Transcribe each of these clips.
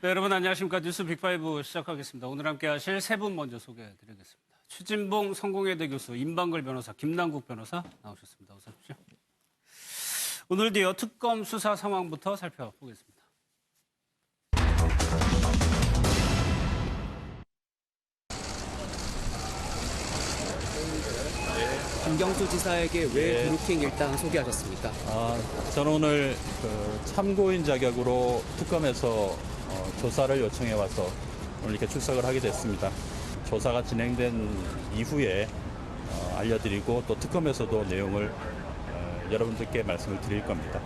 네, 여러분 안녕하십니까. 뉴스 빅5 시작하겠습니다. 오늘 함께 하실 세 분 먼저 소개해드리겠습니다. 추진봉 성공회대 교수, 임방글 변호사, 김남국 변호사 나오셨습니다. 어서 오십시오. 오늘도 이어 특검 수사 상황부터 살펴보겠습니다. 김경수 지사에게 왜 드루킹 일당 소개하셨습니까? 저는 오늘 참고인 자격으로 특검에서 조사를 요청해 와서 오늘 이렇게 출석을 하게 됐습니다. 조사가 진행된 이후에 알려드리고 또 특검에서도 내용을 여러분들께 말씀을 드릴 겁니다.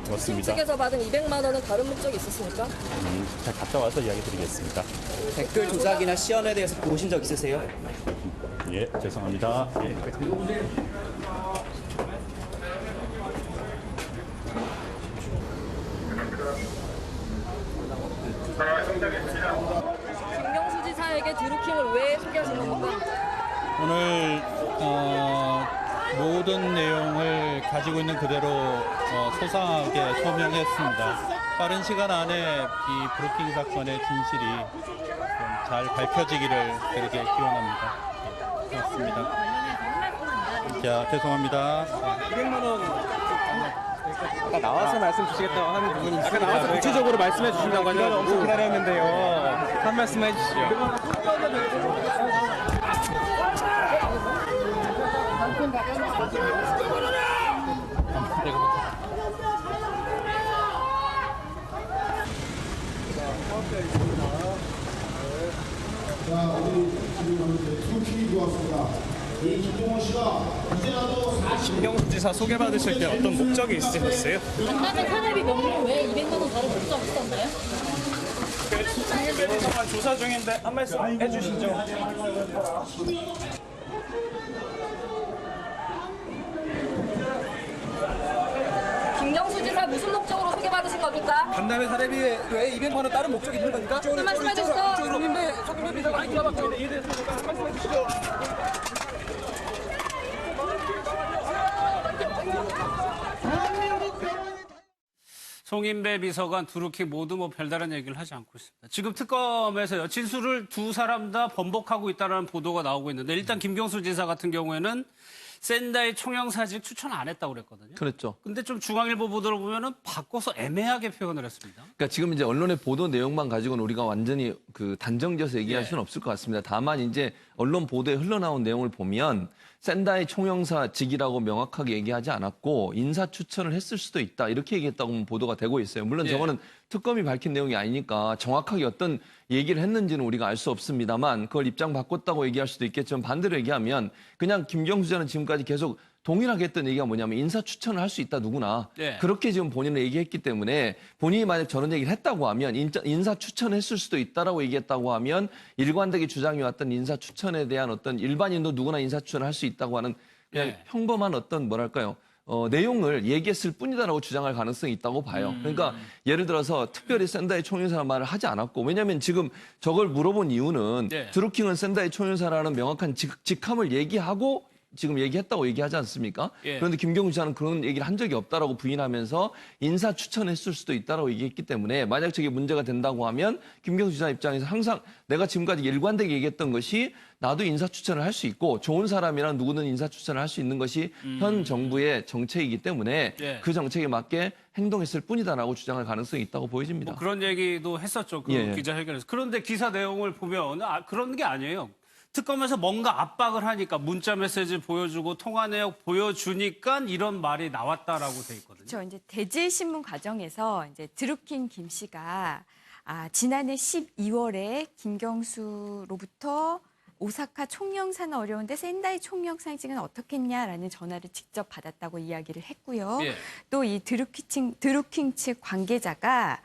고맙습니다. 측에서 받은 200만 원은 다른 목적이 있었습니까? 잘 갔다 와서 이야기 드리겠습니다. 댓글 조작이나 시연에 대해서 보신 적 있으세요? 예, 죄송합니다. 예. 김경수 지사에게 드루킹을 왜 소개하신 겁니까? 오늘 모든 내용을 가지고 있는 그대로 소상하게 소명했습니다. 빠른 시간 안에 이 브루킹 사건의 진실이 좀 잘 밝혀지기를 그렇게 기원합니다. 고맙습니다. 자, 죄송합니다. 200만 원 아까 나와서 말씀 주시겠다고 하는 부분이 있습니다. 아까 나와서 구체적으로 말씀해 주신다고 하죠. 엄청 기다렸는데요. 한 말씀 해주시죠. 자, 우리 지금 투팀이 들어왔습니다. 이 김종원 씨가 이제라도 김경수 지사 소개받으실 때 어떤 목적이 있으셨어요? 간담회 사례비 명목 왜 200만 원 다른 목적 있었나요? 몇 동안 조사 중인데 한 말씀 해주시죠. 김경수 지사 무슨 목적으로 소개받으신 겁니까? 간담회 사례비 왜 200만 원 다른 목적이 있는 겁니까? 한 말씀 해주시죠. 속임배 비서가 많이 들어봤죠. 이해돼서 한 말씀 해주시죠. 송인배 비서관, 드루킹 모두 별다른 얘기를 하지 않고 있습니다. 지금 특검에서요, 진술을 두 사람 다 번복하고 있다는 보도가 나오고 있는데 일단 김경수 지사 같은 경우에는 샌다이 총영사직 추천 안 했다고 그랬거든요. 그렇죠. 근데 좀 중앙일보 보도를 보면은 바꿔서 애매하게 표현을 했습니다. 그러니까 지금 이제 언론의 보도 내용만 가지고는 우리가 완전히 단정지어서 얘기할 수는 없을 것 같습니다. 다만 이제 언론 보도에 흘러나온 내용을 보면 샌다이 총영사직이라고 명확하게 얘기하지 않았고 인사 추천을 했을 수도 있다 이렇게 얘기했다고 보도가 되고 있어요. 물론 저거는 특검이 밝힌 내용이 아니니까 정확하게 어떤 얘기를 했는지는 우리가 알 수 없습니다만 그걸 입장 바꿨다고 얘기할 수도 있겠지만 반대로 얘기하면 그냥 김경수 지사는 지금까지 계속 동일하게 했던 얘기가 뭐냐면 인사 추천을 할 수 있다 누구나 그렇게 지금 본인은 얘기했기 때문에 본인이 만약 저런 얘기를 했다고 하면 인사 추천했을 수도 있다라고 얘기했다고 하면 일관되게 주장해왔던 인사 추천에 대한 어떤 일반인도 누구나 인사 추천을 할 수 있다고 하는 그냥 평범한 어떤 뭐랄까요 내용을 얘기했을 뿐이다라고 주장할 가능성이 있다고 봐요. 그러니까 예를 들어서 특별히 샌다이 총영사라는 말을 하지 않았고 왜냐하면 지금 저걸 물어본 이유는 드루킹은 샌다이 총영사라는 명확한 직함을 얘기하고 지금 얘기했다고 얘기하지 않습니까? 그런데 김경수 지사는 그런 얘기를 한 적이 없다라고 부인하면서 인사 추천했을 수도 있다라고 얘기했기 때문에 만약 저게 문제가 된다고 하면 김경수 지사 입장에서 항상 내가 지금까지 일관되게 얘기했던 것이 나도 인사 추천을 할 수 있고 좋은 사람이랑 누구든 인사 추천을 할 수 있는 것이 현 정부의 정책이기 때문에 그 정책에 맞게 행동했을 뿐이다라고 주장할 가능성이 있다고 보여집니다. 뭐 그런 얘기도 했었죠. 그 기자회견에서. 그런데 기사 내용을 보면 그런 게 아니에요. 특검에서 뭔가 압박을 하니까 문자 메시지 보여주고 통화 내용 보여주니까 이런 말이 나왔다라고 돼 있거든요. 그렇죠. 이제 대질 신문 과정에서 이제 드루킹 김 씨가 지난해 12월에 김경수로부터 오사카 총영사는 어려운데 샌다이 총영사직은 어떻겠냐라는 전화를 직접 받았다고 이야기를 했고요. 또 이 드루킹 측 관계자가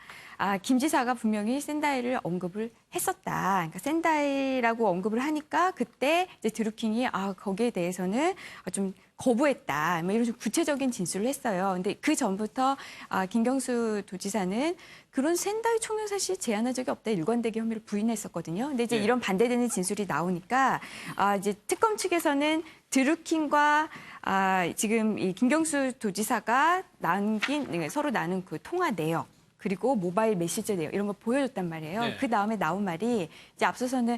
김 지사가 분명히 샌다이를 언급을 했었다. 그러니까 샌다이라고 언급을 하니까 그때 이제 드루킹이 거기에 대해서는 좀 거부했다. 뭐 이런 좀 구체적인 진술을 했어요. 근데 그 전부터 김경수 도지사는 그런 샌다이 총영사실 제안한 적이 없다. 일관되게 혐의를 부인했었거든요. 근데 이제 이런 반대되는 진술이 나오니까 이제 특검 측에서는 드루킹과 지금 이 김경수 도지사가 서로 나눈 그 통화 내역 그리고 모바일 메시지 내용 이런 거 보여줬단 말이에요. 네. 그 다음에 나온 말이 이제 앞서서는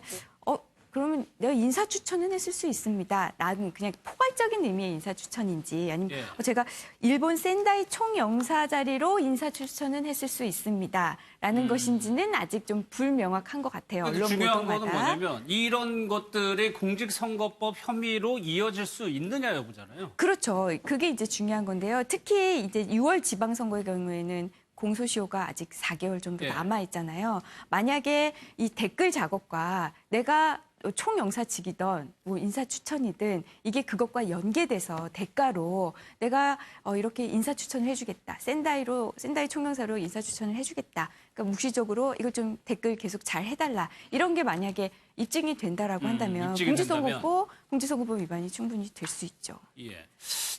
그러면 내가 인사 추천은 했을 수 있습니다. 나는 그냥 포괄적인 의미의 인사 추천인지 아니면 예. 제가 일본 센다이 총영사 자리로 인사 추천은 했을 수 있습니다라는 것인지는 아직 좀 불명확한 것 같아요. 근데 언론 중요한 거는 보도마다. 뭐냐면 이런 것들이 공직선거법 혐의로 이어질 수 있느냐 여부잖아요. 그렇죠. 그게 이제 중요한 건데요. 특히 이제 6월 지방선거의 경우에는 공소시효가 아직 4개월 정도 예. 남아 있잖아요. 만약에 이 댓글 작업과 내가 총영사직이든 뭐 인사 추천이든 이게 그것과 연계돼서 대가로 내가 이렇게 인사 추천을 해주겠다. 센다이 총영사로 인사 추천을 해주겠다. 그러니까 묵시적으로 이거 좀 댓글 계속 잘 해달라. 이런 게 만약에 입증이 된다라고 한다면 입증이 공직선거법 위반이 충분히 될 수 있죠. 예.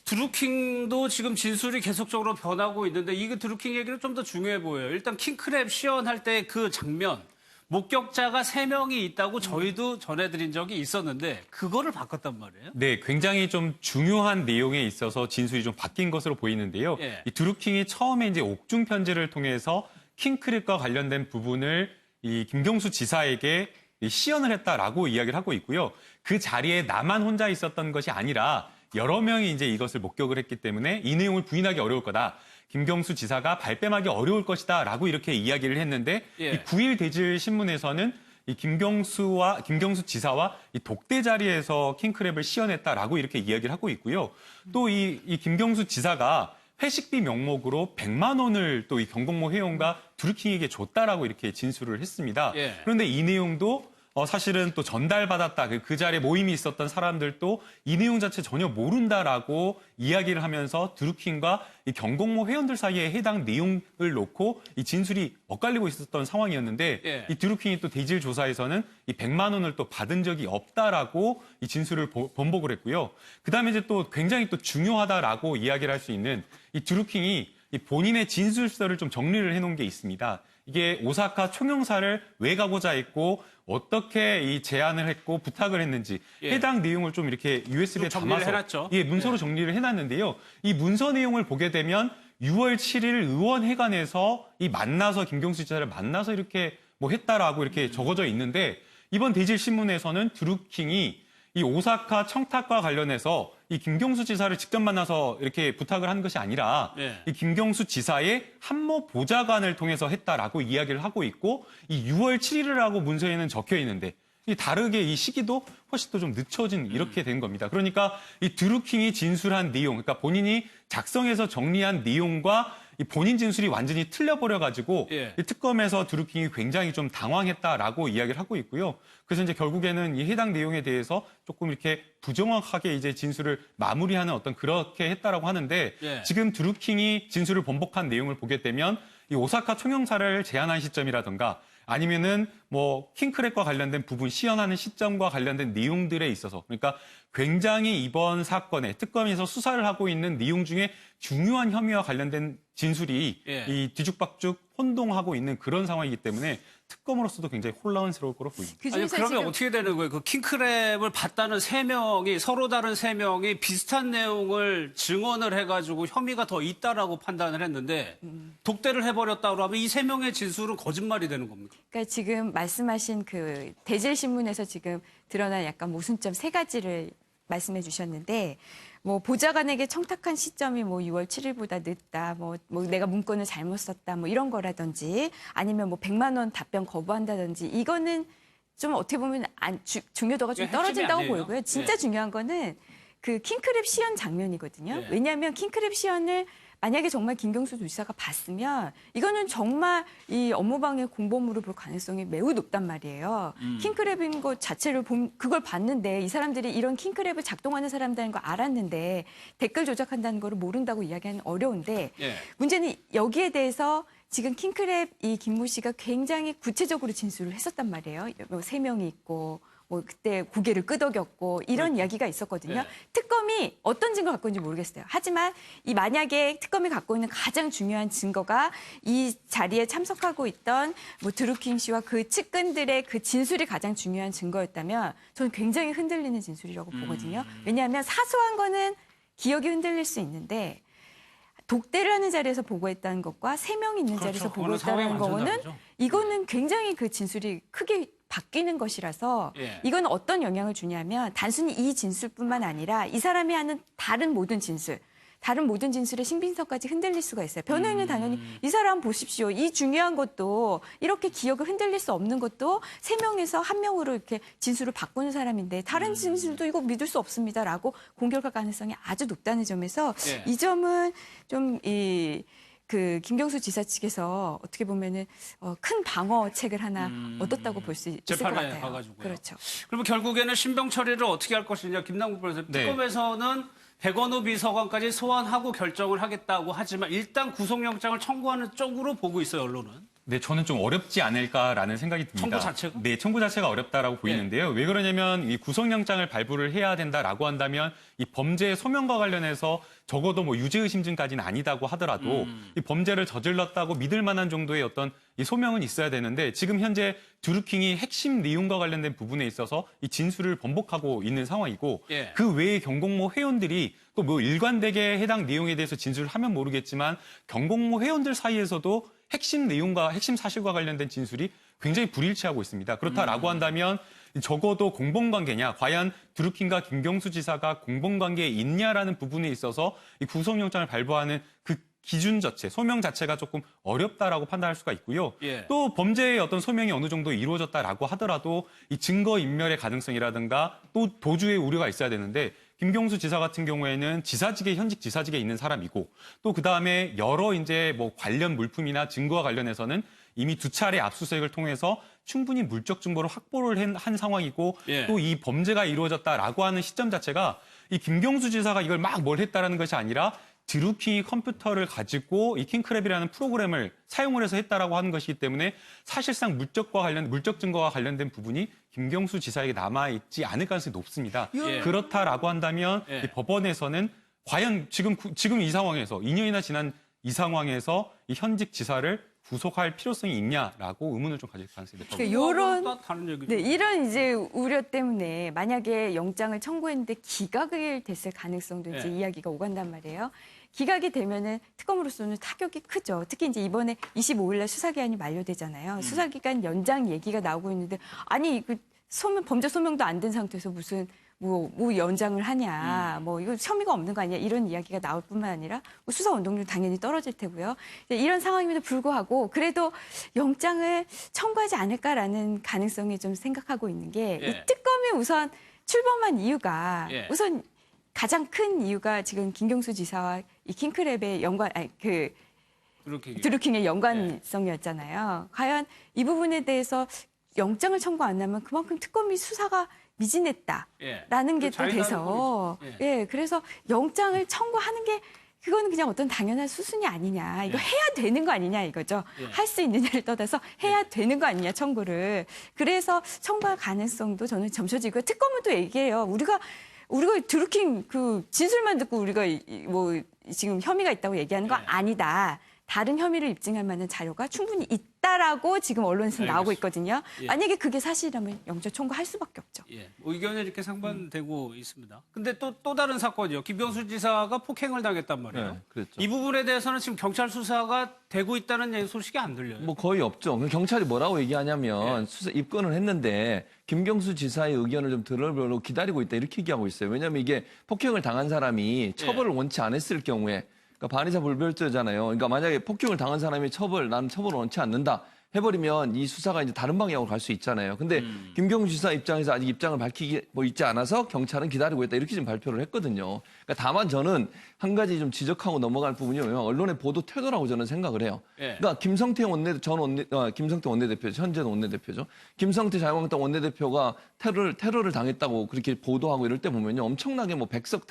드루킹도 지금 진술이 계속적으로 변하고 있는데 이게 드루킹 얘기는 좀 더 중요해 보여요. 일단 킹크랩 시연할 때 그 장면. 목격자가 3명이 있다고 저희도 전해드린 적이 있었는데 그거를 바꿨단 말이에요. 네, 굉장히 좀 중요한 내용에 있어서 진술이 좀 바뀐 것으로 보이는데요. 예. 이 드루킹이 처음에 이제 옥중 편지를 통해서 킹크랩과 관련된 부분을 이 김경수 지사에게 시연을 했다라고 이야기를 하고 있고요. 그 자리에 나만 혼자 있었던 것이 아니라 여러 명이 이제 이것을 목격을 했기 때문에 이 내용을 부인하기 어려울 거다. 김경수 지사가 발뺌하기 어려울 것이다라고 이렇게 이야기를 했는데 예. 이 9일 대질 신문에서는 이 김경수 지사와 이 독대 자리에서 킹크랩을 시연했다라고 이렇게 이야기를 하고 있고요. 또 이 김경수 지사가 회식비 명목으로 100만 원을 또 이 경공모 회원과 드루킹에게 줬다라고 이렇게 진술을 했습니다. 예. 그런데 이 내용도 사실은 또 전달받았다. 그 자리에 모임이 있었던 사람들도 이 내용 자체 전혀 모른다라고 이야기를 하면서 드루킹과 이 경공모 회원들 사이에 해당 내용을 놓고 이 진술이 엇갈리고 있었던 상황이었는데 예. 이 드루킹이 또 대질 조사에서는 이 100만 원을 또 받은 적이 없다라고 이 진술을 번복을 했고요. 그다음에 이제 또 굉장히 또 중요하다라고 이야기를 할 수 있는 이 드루킹이 이 본인의 진술서를 좀 정리를 해놓은 게 있습니다. 이게 오사카 총영사를 왜 가고자 했고 어떻게 이 제안을 했고 부탁을 했는지 예. 해당 내용을 좀 이렇게 USB에 좀 정리를 담아서 해놨죠. 예, 문서로 예. 정리를 해놨는데요. 이 문서 내용을 보게 되면 6월 7일 의원회관에서 이 만나서 김경수 지사를 만나서 이렇게 뭐 했다라고 이렇게 적어져 있는데 이번 대질 신문에서는 드루킹이 이 오사카 청탁과 관련해서 이 김경수 지사를 직접 만나서 이렇게 부탁을 한 것이 아니라 네. 이 김경수 지사의 한모 보좌관을 통해서 했다라고 이야기를 하고 있고 이 6월 7일이라고 문서에는 적혀 있는데 이 다르게 이 시기도 훨씬 더 좀 늦춰진 이렇게 된 겁니다. 그러니까 이 드루킹이 진술한 내용, 그러니까 본인이 작성해서 정리한 내용과 이 본인 진술이 완전히 틀려버려가지고 예. 이 특검에서 드루킹이 굉장히 좀 당황했다라고 이야기를 하고 있고요. 그래서 이제 결국에는 이 해당 내용에 대해서 조금 이렇게 부정확하게 이제 진술을 마무리하는 어떤 그렇게 했다라고 하는데 예. 지금 드루킹이 진술을 번복한 내용을 보게 되면 이 오사카 총영사를 제안한 시점이라든가 아니면은 뭐 킹크랩과 관련된 부분 시연하는 시점과 관련된 내용들에 있어서 그러니까 굉장히 이번 사건에 특검에서 수사를 하고 있는 내용 중에 중요한 혐의와 관련된 진술이 예. 이 뒤죽박죽 혼동하고 있는 그런 상황이기 때문에 특검으로서도 굉장히 혼란스러울 거로 보입니다. 그 아니 중에서 그러면 지금 어떻게 되는 거예요? 그 킹크랩을 봤다는 3명이 서로 다른 3명이 비슷한 내용을 증언을 해가지고 혐의가 더 있다라고 판단을 했는데 독대를 해버렸다고 하면 이 3명의 진술은 거짓말이 되는 겁니까? 그러니까 지금 말씀하신 그 대질 신문에서 지금 드러난 약간 모순점 3가지를 말씀해 주셨는데 뭐 보좌관에게 청탁한 시점이 뭐 6월 7일보다 늦다, 뭐 내가 문건을 잘못 썼다, 뭐 이런 거라든지 아니면 뭐 100만 원 답변 거부한다든지 이거는 좀 어떻게 보면 중요도가 좀 핵심이 떨어진다고 아니에요. 보이고요. 진짜 네. 중요한 거는 그 킹크랩 시연 장면이거든요. 네. 왜냐하면 킹크랩 시연을 만약에 정말 김경수 지사가 봤으면 이거는 정말 이 업무방해 공범으로 볼 가능성이 매우 높단 말이에요. 킹크랩인 것 자체를 그걸 봤는데 이 사람들이 이런 킹크랩을 작동하는 사람들인 거 알았는데 댓글 조작한다는 거를 모른다고 이야기하는 어려운데 예. 문제는 여기에 대해서 지금 킹크랩 이 김모 씨가 굉장히 구체적으로 진술을 했었단 말이에요. 뭐 3명이 있고 뭐 그때 고개를 끄덕였고 이런 이야기가 있었거든요. 네. 특검이 어떤 증거 갖고 있는지 모르겠어요. 하지만 이 만약에 특검이 갖고 있는 가장 중요한 증거가 이 자리에 참석하고 있던 뭐 드루킹 씨와 그 측근들의 그 진술이 가장 중요한 증거였다면 저는 굉장히 흔들리는 진술이라고 보거든요. 왜냐하면 사소한 거는 기억이 흔들릴 수 있는데 독대를 하는 자리에서 보고했다는 것과 3명이 있는 그렇죠. 자리에서 그거는 상황이 보고했다는 완전 거는 다르죠. 이거는 굉장히 그 진술이 크게 바뀌는 것이라서 예. 이건 어떤 영향을 주냐면 단순히 이 진술뿐만 아니라 이 사람이 하는 다른 모든 진술의 신빙성까지 흔들릴 수가 있어요. 변호인은 당연히 이 사람 보십시오. 이 중요한 것도 이렇게 기억을 흔들릴 수 없는 것도 3명에서 1명으로 이렇게 진술을 바꾸는 사람인데 다른 진술도 이거 믿을 수 없습니다라고 공격할 가능성이 아주 높다는 점에서 예. 이 점은 좀 그 김경수 지사 측에서 어떻게 보면은 큰 방어책을 하나 얻었다고 볼 수 있을 것 재판에 같아요. 가가지고요. 그렇죠. 그러면 결국에는 신병 처리를 어떻게 할 것이냐 김남국 변호사 네. 특검에서는 백원호 비서관까지 소환하고 결정을 하겠다고 하지만 일단 구속영장을 청구하는 쪽으로 보고 있어요 언론은. 네, 저는 좀 어렵지 않을까라는 생각이 듭니다. 청구 자체가? 네, 청구 자체가 어렵다라고 보이는데요. 왜 그러냐면 이 구속영장을 발부를 해야 된다라고 한다면 이 범죄의 소명과 관련해서 적어도 뭐 유죄의심증까지는 아니다고 하더라도 이 범죄를 저질렀다고 믿을 만한 정도의 어떤 이 소명은 있어야 되는데 지금 현재 드루킹이 핵심 내용과 관련된 부분에 있어서 이 진술을 번복하고 있는 상황이고 예. 그 외에 경공모 회원들이 또 뭐 일관되게 해당 내용에 대해서 진술을 하면 모르겠지만 경공모 회원들 사이에서도 핵심 내용과 핵심 사실과 관련된 진술이 굉장히 불일치하고 있습니다. 그렇다라고 한다면 적어도 공범관계냐, 과연 드루킹과 김경수 지사가 공범관계에 있냐라는 부분에 있어서 이 구속영장을 발부하는 그 기준 자체, 소명 자체가 조금 어렵다라고 판단할 수가 있고요. 예. 또 범죄의 어떤 소명이 어느 정도 이루어졌다라고 하더라도 이 증거인멸의 가능성이라든가 또 도주의 우려가 있어야 되는데 김경수 지사 같은 경우에는 현직 지사직에 있는 사람이고 또 그다음에 여러 이제 뭐 관련 물품이나 증거와 관련해서는 이미 2차례 압수수색을 통해서 충분히 물적 증거를 확보를 한 상황이고 예. 또 이 범죄가 이루어졌다라고 하는 시점 자체가 이 김경수 지사가 이걸 막 뭘 했다라는 것이 아니라 드루킹이 컴퓨터를 가지고 이 킹크랩이라는 프로그램을 사용을 해서 했다라고 하는 것이기 때문에 사실상 물적 증거와 관련된 부분이 김경수 지사에게 남아있지 않을 가능성이 높습니다. 예. 그렇다라고 한다면 예. 이 법원에서는 과연 지금 이 상황에서 2년이나 지난 이 상황에서 이 현직 지사를 구속할 필요성이 있냐라고 의문을 좀 가질 가능성이 높습니다. 요런 다른 얘기죠. 네, 이런 이제 우려 때문에 만약에 영장을 청구했는데 기각이 됐을 가능성도 이제 네. 이야기가 오간단 말이에요. 기각이 되면은 특검으로서는 타격이 크죠. 특히 이제 이번에 25일 날 수사기한이 만료되잖아요. 수사기간 연장 얘기가 나오고 있는데 아니 그 범죄 소명도 안 된 상태에서 무슨 뭐 연장을 하냐, 뭐 이거 혐의가 없는 거 아니야 이런 이야기가 나올 뿐만 아니라 뭐 수사 운동률 당연히 떨어질 테고요. 이런 상황임에도 불구하고 그래도 영장을 청구하지 않을까라는 가능성이 좀 생각하고 있는 게 예. 이 특검이 우선 출범한 이유가 예. 우선 가장 큰 이유가 지금 김경수 지사와 이 킹크랩의 연관, 드루킹의 연관성이었잖아요. 과연 이 부분에 대해서 영장을 청구 안 하면 그만큼 특검이 수사가 미진했다라는 예. 게 또 자인하는 돼서 거겠죠. 예, 그래서 영장을 청구하는 게 그거는 그냥 어떤 당연한 수순이 아니냐. 이거 예. 해야 되는 거 아니냐 이거죠. 예. 할 수 있느냐를 떠나서 해야 되는 거 아니냐 청구를. 그래서 청구할 가능성도 저는 점쳐지고요. 특검은 또 얘기해요. 우리가 드루킹 그 진술만 듣고 우리가 뭐 지금 혐의가 있다고 얘기하는 거 예. 아니다. 다른 혐의를 입증할 만한 자료가 충분히 있다라고 지금 언론에서 나오고 있거든요. 예. 만약에 그게 사실이라면 영장 청구할 수밖에 없죠. 예, 의견이 이렇게 상반되고 있습니다. 근데 또 다른 사건이요. 김경수 지사가 폭행을 당했단 말이에요. 네, 그랬죠. 이 부분에 대해서는 지금 경찰 수사가 되고 있다는 소식이 안 들려요. 뭐 거의 없죠. 경찰이 뭐라고 얘기하냐면 예. 수사 입건을 했는데 김경수 지사의 의견을 좀 들어보려고 기다리고 있다 이렇게 얘기하고 있어요. 왜냐하면 이게 폭행을 당한 사람이 처벌을 원치 않았을 경우에 그러니까 반의사 불별죄잖아요. 그러니까 만약에 폭행을 당한 사람이 나는 처벌을 원치 않는다 해버리면 이 수사가 이제 다른 방향으로 갈 수 있잖아요. 근데 김경수 지사 입장에서 아직 입장을 밝히기 있지 않아서 경찰은 기다리고 있다 이렇게 지금 발표를 했거든요. 그러니까 다만 저는 한 가지 좀 지적하고 넘어갈 부분이 뭐냐면 언론의 보도 태도라고 저는 생각을 해요. 예. 그러니까 김성태 원내대표죠. 현재는 원내대표죠. 김성태 자유한국당 원내대표가 테러를 당했다고 그렇게 보도하고 이럴 때 보면요. 엄청나게 뭐 백색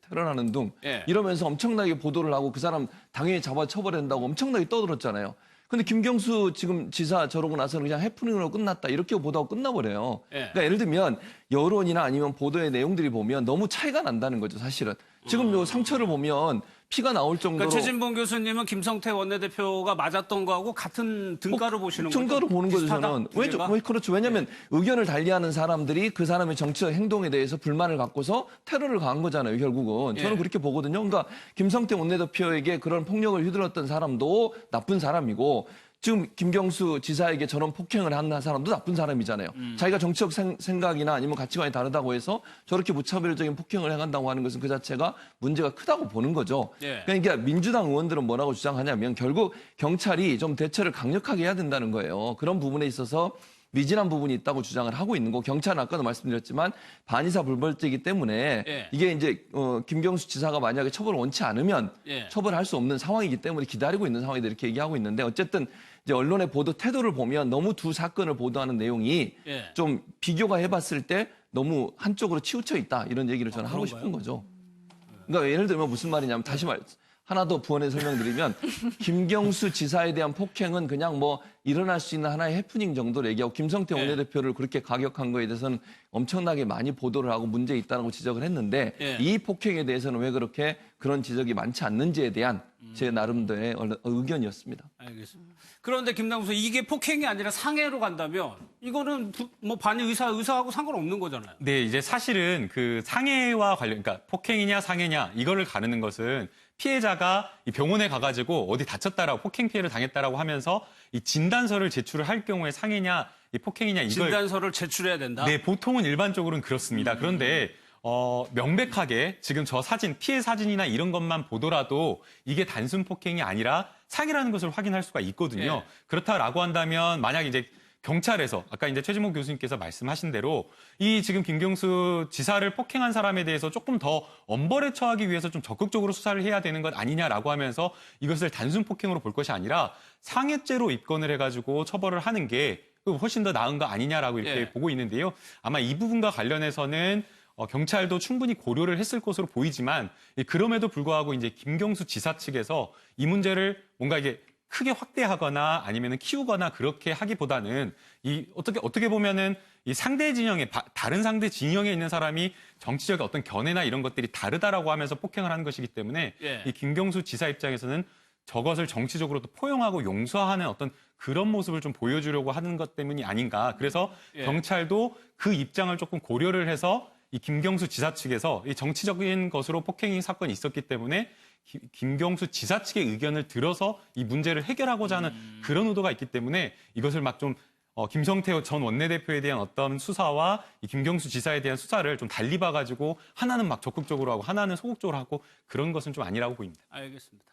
테러라는 둥 예. 이러면서 엄청나게 보도를 하고 그 사람 당연히 잡아 처벌한다고 엄청나게 떠들었잖아요. 근데 김경수 지금 지사 저러고 나서는 그냥 해프닝으로 끝났다 이렇게 보도하고 끝나버려요. 예. 그러니까 예를 들면 여론이나 아니면 보도의 내용들이 보면 너무 차이가 난다는 거죠, 사실은. 지금 요 상처를 보면 피가 나올 정도로 그러니까 최진봉 교수님은 김성태 원내대표가 맞았던 거하고 같은 등가로 보시는 거죠? 등가로 보는 거죠, 비슷하다? 저는. 두 개가? 그렇죠. 왜냐하면 의견을 달리하는 사람들이 그 사람의 정치적 행동에 대해서 불만을 갖고서 테러를 가한 거잖아요, 결국은. 저는 예. 그렇게 보거든요. 그러니까 김성태 원내대표에게 그런 폭력을 휘둘렀던 사람도 나쁜 사람이고 지금 김경수 지사에게 저런 폭행을 한 사람도 나쁜 사람이잖아요. 자기가 정치적 생각이나 아니면 가치관이 다르다고 해서 저렇게 무차별적인 폭행을 행한다고 하는 것은 그 자체가 문제가 크다고 보는 거죠. 예. 그러니까 민주당 의원들은 뭐라고 주장하냐면 결국 경찰이 좀 대처를 강력하게 해야 된다는 거예요. 그런 부분에 있어서 미진한 부분이 있다고 주장을 하고 있는 거. 경찰은 아까도 말씀드렸지만 반의사 불벌죄이기 때문에 예. 이게 이제 김경수 지사가 만약에 처벌을 원치 않으면 예. 처벌할 수 없는 상황이기 때문에 기다리고 있는 상황이다 이렇게 얘기하고 있는데 어쨌든 이제 언론의 보도 태도를 보면 너무 두 사건을 보도하는 내용이 예. 좀 비교가 해봤을 때 너무 한쪽으로 치우쳐 있다 이런 얘기를 저는 하고 그런가요? 싶은 거죠. 그러니까 예를 들면 무슨 말이냐면 다시 하나 더 부연해 설명드리면 김경수 지사에 대한 폭행은 그냥 뭐 일어날 수 있는 하나의 해프닝 정도로 얘기하고 김성태 원내대표를 그렇게 가격한 거에 대해서는 엄청나게 많이 보도를 하고 문제 있다고 지적을 했는데 예. 이 폭행에 대해서는 왜 그렇게 그런 지적이 많지 않는지에 대한 제 나름대로의 의견이었습니다. 알겠습니다. 그런데 김남수 이게 폭행이 아니라 상해로 간다면 이거는 뭐 반의 의사하고 상관없는 거잖아요. 네, 이제 사실은 그 상해와 관련, 그러니까 폭행이냐 상해냐 이거를 가르는 것은 피해자가 이 병원에 가가지고 어디 다쳤다라고 폭행 피해를 당했다라고 하면서 이 진단서를 제출을 할 경우에 상해냐 이 폭행이냐 이걸 진단서를 제출해야 된다. 네, 보통은 일반적으로는 그렇습니다. 그런데 명백하게 지금 저 사진, 피해 사진이나 이런 것만 보더라도 이게 단순 폭행이 아니라 상해라는 것을 확인할 수가 있거든요. 예. 그렇다라고 한다면 만약 이제 경찰에서 아까 이제 최진목 교수님께서 말씀하신 대로 이 지금 김경수 지사를 폭행한 사람에 대해서 조금 더 엄벌에 처하기 위해서 좀 적극적으로 수사를 해야 되는 것 아니냐라고 하면서 이것을 단순 폭행으로 볼 것이 아니라 상해죄로 입건을 해가지고 처벌을 하는 게 훨씬 더 나은 거 아니냐라고 이렇게 예. 보고 있는데요. 아마 이 부분과 관련해서는 경찰도 충분히 고려를 했을 것으로 보이지만 그럼에도 불구하고 이제 김경수 지사 측에서 이 문제를 뭔가 이게 크게 확대하거나 아니면 키우거나 그렇게 하기보다는 이 어떻게 보면은 이 상대 진영에 다른 상대 진영에 있는 사람이 정치적 어떤 견해나 이런 것들이 다르다라고 하면서 폭행을 하는 것이기 때문에 예. 이 김경수 지사 입장에서는 저것을 정치적으로도 포용하고 용서하는 어떤 그런 모습을 좀 보여주려고 하는 것 때문이 아닌가. 그래서 예. 경찰도 그 입장을 조금 고려를 해서 이 김경수 지사 측에서 이 정치적인 것으로 폭행 사건이 있었기 때문에 김경수 지사 측의 의견을 들어서 이 문제를 해결하고자 하는 그런 의도가 있기 때문에 이것을 막 좀 김성태 전 원내대표에 대한 어떤 수사와 이 김경수 지사에 대한 수사를 좀 달리 봐가지고 하나는 막 적극적으로 하고 하나는 소극적으로 하고 그런 것은 좀 아니라고 보입니다. 알겠습니다.